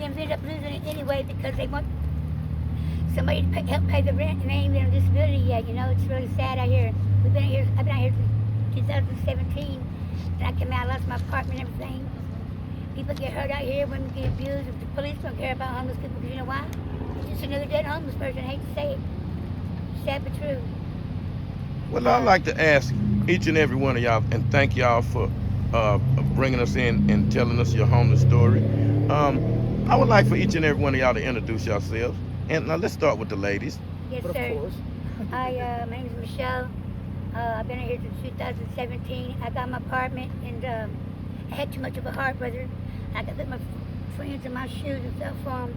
families end up losing it anyway because they want somebody to help pay the rent and they ain't even on disability yet. You know, it's really sad out here. I've been out here since 2017. And I came out, lost my apartment and everything. People get hurt out here, women get abused. The police don't care about homeless people because you know why? It's just another dead homeless person. I hate to say it. Sad but true. Well, I'd like to ask each and every one of y'all, and thank y'all for bringing us in and telling us your homeless story. I would like for each and every one of y'all to introduce yourselves. And now let's start with the ladies. Yes, But sir. of course. My name is Michelle. I've been here since 2017. I got my apartment, and I had too much of a heart, brother. I could put my friends in my shoes and stuff for them.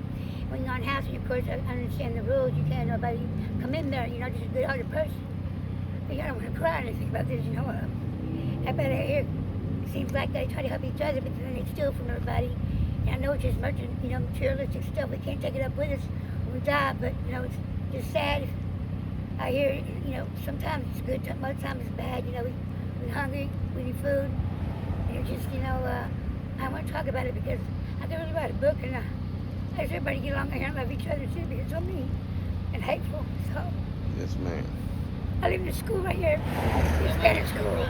When you're on housing, of course, I understand the rules. You can't nobody come in there. You're not just a good-hearted person. But I don't want to cry or anything about this, you know. Everybody here seems like they try to help each other, but then they steal from everybody. And I know it's just materialistic stuff. We can't take it up with us when we die, but, you know, it's just sad. I hear, you know, sometimes it's good, most times it's bad. You know, we're hungry, we need food. And it's just, you know, I want to talk about it because I could really write a book and I wish everybody get along here and love each other too because it's so mean and hateful. So Yes, ma'am. I lived in school right here, Spanish school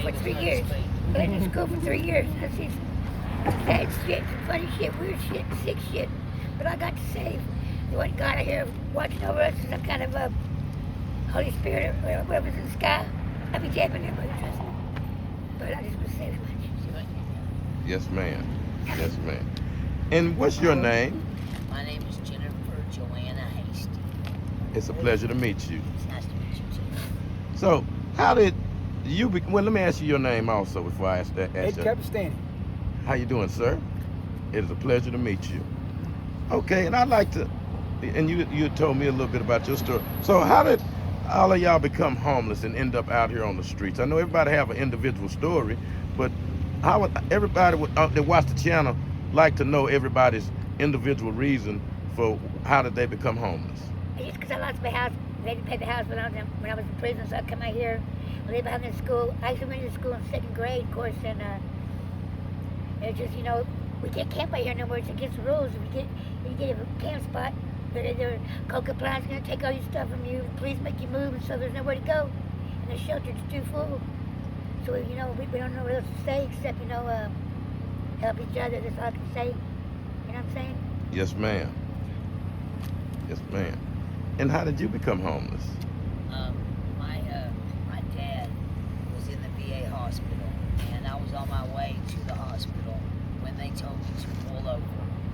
for 3 years. I lived in school for 3 years. I see bad shit, funny shit, weird shit, sick shit. But I got to save. The one God out here watching over us is some kind of a Holy Spirit or whatever's in the sky. I'll be jamming there, brother, trust me. But I just want to say that much. Yes, ma'am. Yes, ma'am. And what's your name? My name is Jennifer Joanna Hasty. It's a pleasure to meet you. It's nice to meet you too. So, how did you well, let me ask you your name also before I ask that. Ed Capistani. How you doing, sir? It is a pleasure to meet you. Okay, and I'd like to, and you told me a little bit about your story. So how did all of y'all become homeless and end up out here on the streets? I know everybody have an individual story, but how would everybody that watch the channel like to know everybody's individual reason for how did they become homeless? Just because I lost my house, they didn't pay the house when I was in prison, so I come out here. I live behind in school. I used to went to school in 2nd grade, of course, and it's just, you know, we can't camp out here no more. It's against the rules. If you get a camp spot, they're Coca Plan's going to take all your stuff from you. The police make you move, and so there's nowhere to go. And the shelter's too full. So, you know, we don't know what else to say except, you know, help each other. That's all I can say. You know what I'm saying? Yes, ma'am. Yes, ma'am. And how did you become homeless? My dad was in the VA hospital, and I was on my way to the hospital when they told me to pull over.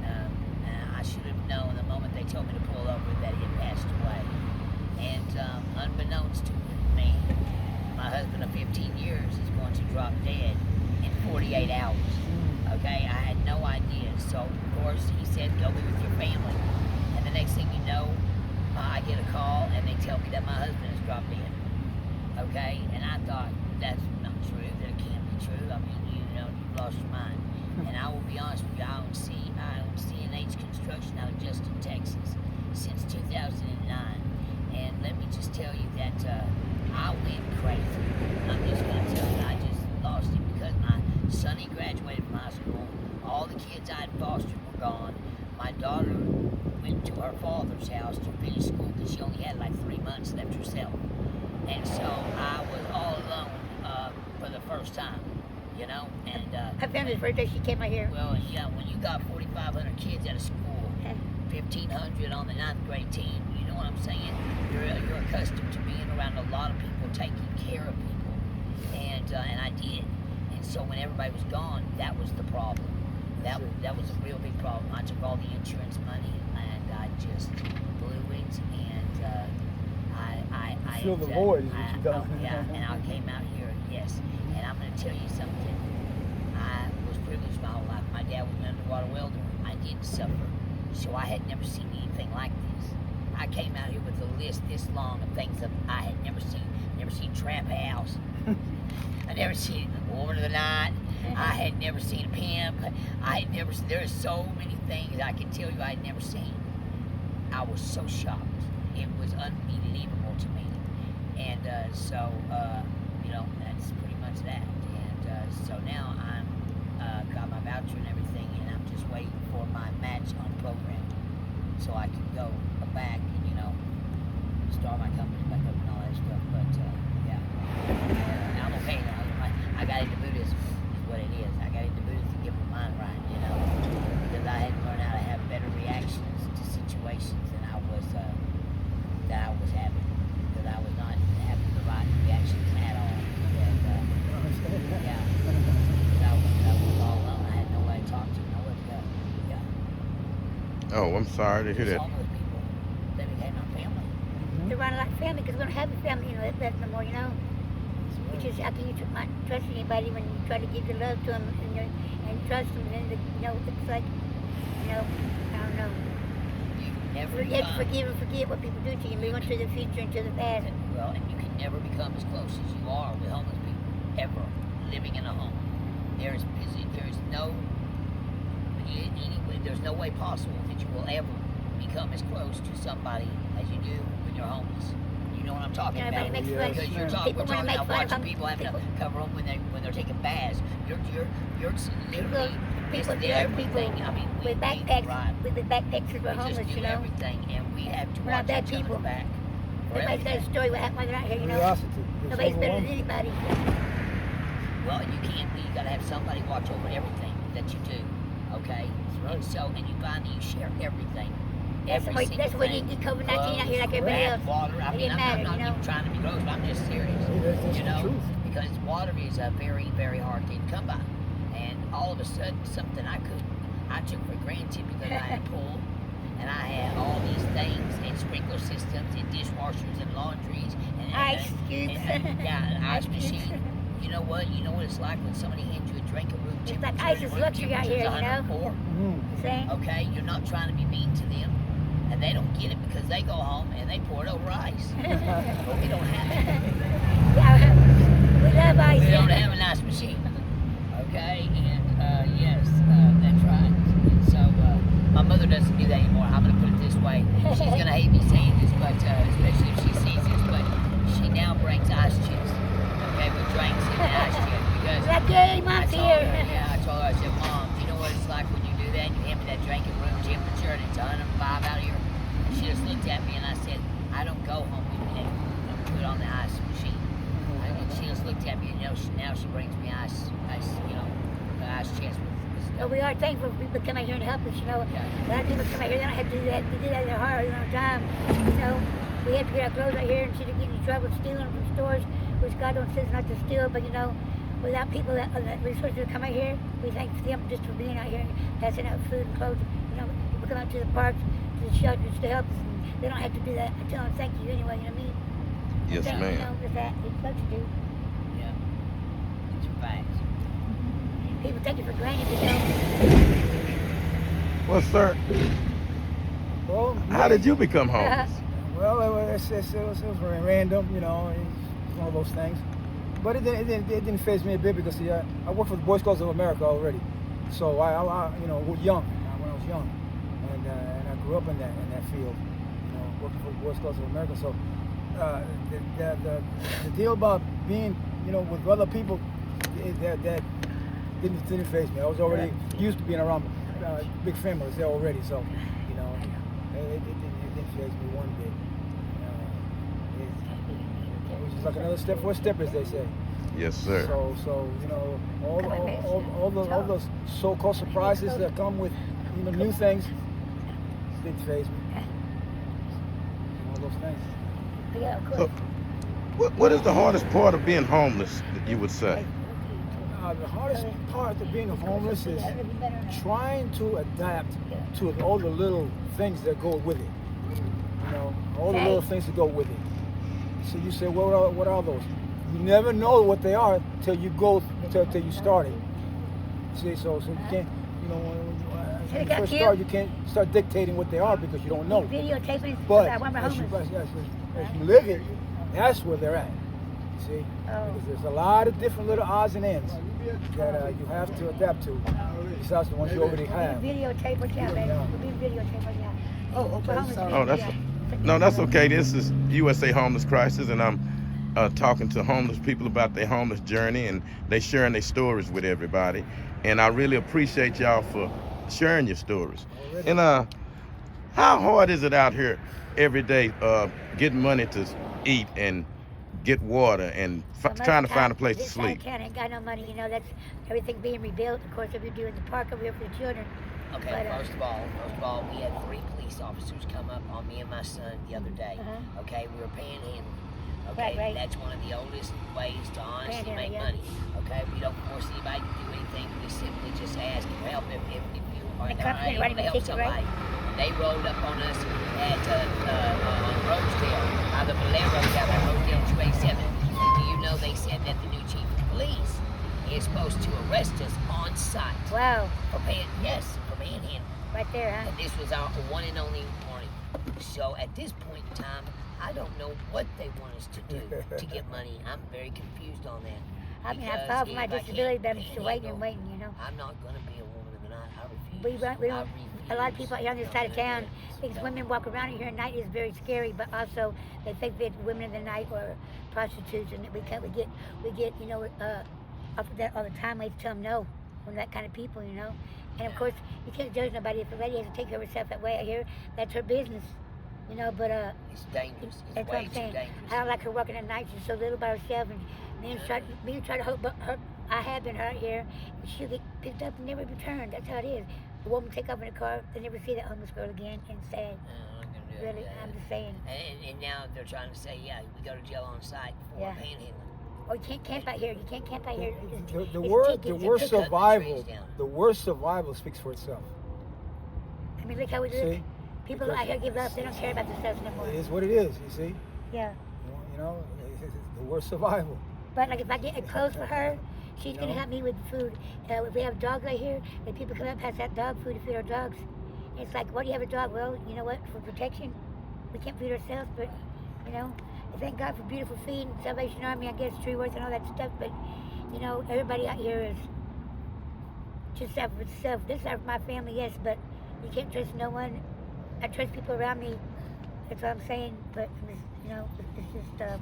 And I should have known the moment they told me to pull over that he had passed away. And unbeknownst to me, my husband of 15 years is going to drop dead in 48 hours. Okay, I had no idea. So, of course, he said, go be with your family. And the next thing you know, I get a call and they tell me that my husband has dropped dead. Okay, and I thought, that's not true. That can't be true. I mean, you've lost your mind. And I will be honest with you, I own CNH Construction out of Justin, Texas, since 2009. And let me just tell you that I went crazy. I'm just going to tell you, I just lost it because my son, he graduated from high school. All the kids I had fostered were gone. My daughter went to her father's house to finish school because she only had like 3 months left herself. And so I was all alone for the first time, you know. And I found his birthday. She came out here. well, yeah, when you got 4,500 kids out of school, 1,500 on the 9th grade team, you know what I'm saying? You're accustomed to being around a lot of people, taking care of people, and I did. And so when everybody was gone, that was the problem. That was a real big problem. I took all the insurance money and I just blew it, and I Fill the void is what you done. yeah, and I came out here, yes. And I'm going to tell you something. I was privileged my whole life. My dad was an underwater welder. I didn't suffer. So I had never seen anything like this. I came out here with a list this long of things that I had never seen. Never seen Trap House. I never seen Woman of the Night. I had never seen a pimp. I had never. There are so many things I can tell you I had never seen. I was so shocked. It was unbelievable to me. And so you know, that's pretty much that. And so now I'm got my voucher and everything, and I'm just waiting for my match on program, so I could go back and start my company back up and all that stuff. But yeah, I'm okay now. I got into Buddhism, is what it is. I got into Buddhism to get my mind right, because I had to learn how to have better reactions to situations than I was having, because I was not having the right reactions at all. And yeah, I was all alone. I had nobody to talk to, nowhere to go. Yeah. Oh, I'm sorry to hear Just that. all those people, they became my family. They're running like family because we don't have a family, that's no more, Which is how can you trust anybody when you try to give your love to them and trust them, and then it's like, I don't know. You have to forgive and forget what people do to you. Move on to the future and to the past. Well, and you can never become as close as you are with homeless people ever living in a home. There's no way possible that you will ever become as close to somebody as you do when you're homeless. You know what I'm talking about? Everybody makes fun. Because we're People talking make about fun of watching them. people having to cover them when they're taking baths. You're literally People, everything. I mean, with backpacks, right. with the backpacks for We homeless, just do everything, and we have to We're not watch bad each other's people. back. for Everybody's got a everything. story what happened while they're out here, Curiosity. It's Nobody's better than overwhelming. anybody. Well, you can't be. You gotta have somebody watch over everything that you do. Okay. That's right. And you find that you share everything. That's Every why single you thing. get COVID-19 out here like everybody Crap, else. water. I It mean, didn't I'm matter, not even trying to be gross, but I'm just serious. That's You the know, truth. because water is a very, very hard thing to come by. And all of a sudden, something I took for granted because I had a pool, and I had all these things, and sprinkler systems, and dishwashers, and laundries, and Ice cubes. an ice cubes. machine. You know what? You know what it's like when somebody hands you a drink at room It's temperature. like ice is room luxury out here, temperature's 104. Mhm. Okay, you're not trying to be mean to them, and they don't get it because they go home and they pour it over ice. But we don't have it. Yeah, we love ice. We don't have an ice machine. Okay, and yes, that's right. So my mother doesn't do that anymore. I'm gonna put it this way. She's gonna hate me saying this, but especially if she sees this, but she now brings ice chips. Okay, with drinks in the ice chest because Like, yay, I Mom's told her, here. I told her, I said, Mom, you know what it's like when you do that and you hand me that drink at room temperature and it's 105 out here? And she just looked at me and I said, I don't go home with me. I'm put it on the ice machine. And she just looked at me and now she brings me ice, the ice chest with But stuff. we are thankful for people come out here and help us, Yeah. A lot of people come out here, they don't have to do that. They do that in their heart all the time. We have to get our clothes out here instead of getting in trouble stealing from stores, which God don't say not to steal, but without people that resources to come out here, we thank them just for being out here and passing out food and clothes. People come out to the parks, to the shelters to help us, and they don't have to do that. I tell them thank you anyway, you know what I mean? Yes, Thank you, ma'am. with that, it's what to do. Yeah. It's facts. People take it for granted, Well, sir, Well, how did you become homeless? Well, it was very random, it's one of those things. But it didn't faze me a bit because I worked for the Boy Scouts of America already. So I was young when I was young, and I grew up in that field, working for the Boy Scouts of America. So the deal about being, with other people, that didn't faze me. I was already used to being around big families there already, so it didn't faze me one bit. It was just like another step for a step, as they say. Yes, sir. So all those so-called surprises that come with new things didn't faze me. All those things. Yeah, of So, course. what is the hardest part of being homeless that you would say? The hardest part of being homeless is trying to adapt to all the little things that go with it. All the little things that go with it. So you say, what are those? You never know what they are till you go till you start it. See, so you can't, when you first start, you can't start dictating what they are because you don't know. Videotaping, But I want my as homeless. you live it, that's where they're at. See, Oh. because there's a lot of different little odds and ends that you have to adapt to, besides the ones you already have. Videotape what you have, baby. We'll be videotape what you have. Oh, okay, sorry. Oh, that's okay. This is USA Homeless Crisis, and I'm talking to homeless people about their homeless journey, and they sharing their stories with everybody. And I really appreciate y'all for sharing your stories. Already. And how hard is it out here every day getting money to eat and get water and So most trying of to the find a time, place to this side of sleep? town ain't got no money, you know, that's everything being rebuilt. Of course, if you're doing the park over here for the children. Okay, But, first of all, we had 3 police officers come up on me and my son the other day. Uh-huh. Okay, we were panhandling. Okay, Right. that's one of the oldest ways to honestly Panhandle, make yeah. money. Okay, we don't force anybody to do anything. We simply just ask for help if you are And come in, able write to him a help ticket, somebody. right? They rolled up on us at on Rosedale, by the Valero down there, Rosedale 287. Do you know they said that the new chief of police is supposed to arrest us on site Wow, for panhandling. right there, huh? And this was our one and only warning. So at this point in time, I don't know what they want us to do to get money. I'm very confused on that. I mean, I Because filed for my if I disability, can't but I'm still waiting and panhandle, waiting, you know. I'm not going to be a woman of the night. I refuse. We I don't, refuse. a lot of people out here on this No, side of no, town, no. because No. women walk around here at night is very scary, but also they think that women of the night are prostitutes, and that we get, you know, off of that all the time. I have to tell them no, we're that kind of people, you know. And of course, you can't judge nobody. If a lady has to take care of herself that way out here, that's her business, you know. But It's dangerous. It's that's what way I'm too saying. dangerous. I don't like her working at night. She's so little by herself, and men try to help her. I have been hurt here, and she'll get picked up and never returned. That's how it is. The woman take off in the car, they never see that homeless girl again, and sad. I'm gonna do Really, that. I'm just saying. And now they're trying to say, yeah, we go to jail on site for Yeah. panhandling. Or you can't camp out here. You can't camp out here. The It's word tickets, the worst it's tickets. survival down. the worst survival speaks for itself. I mean, look how we live. See, People out here give up. They don't care about themselves no it more. is what it is. You see, Yeah. you know, the worst survival. But like if I get clothes for her, she's You gonna know? help me with food. If we have a dog right here, and people come up pass out dog food to feed our dogs. And it's like, why do you have a dog? Well, you know what? For protection, we can't feed ourselves. But you know, thank God for beautiful feet and Salvation Army. I guess Tree Worth and all that stuff. But you know, everybody out here is just out for itself. This is out for my family, yes, but you can't trust no one. I trust people around me. That's what I'm saying. But you know, it's just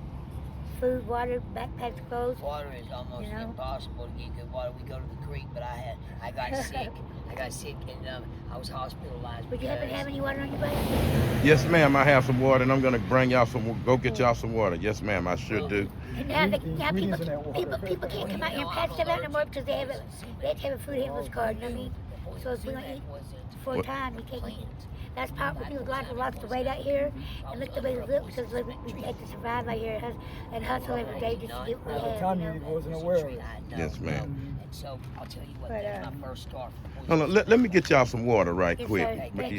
food, water, backpacks, clothes. Water is almost You know? impossible to get good water. We go to the creek, but I got sick. And I was hospitalized. Would you happen to because- have any water on your bike? Yes, ma'am. I have some water, and I'm gonna bring y'all some. Go get y'all some water. Yes, ma'am. I sure do. And now, The now ingredients in that water. people can't come out here and pass stuff out no more because they have to have a food handler's card. You know what I mean? So if we don't eat for a time, we can't eat. That's powerful. People's lives have lost the weight out here, and look the way we look because we make to survive out here and hustle every day just to get what we At the have. time, You you know? wasn't aware of it. Yes, ma'am. And so I'll tell you what, But, that's my first scarf. Hold on, let me get y'all some water right Yes, quick. sir. Thank you.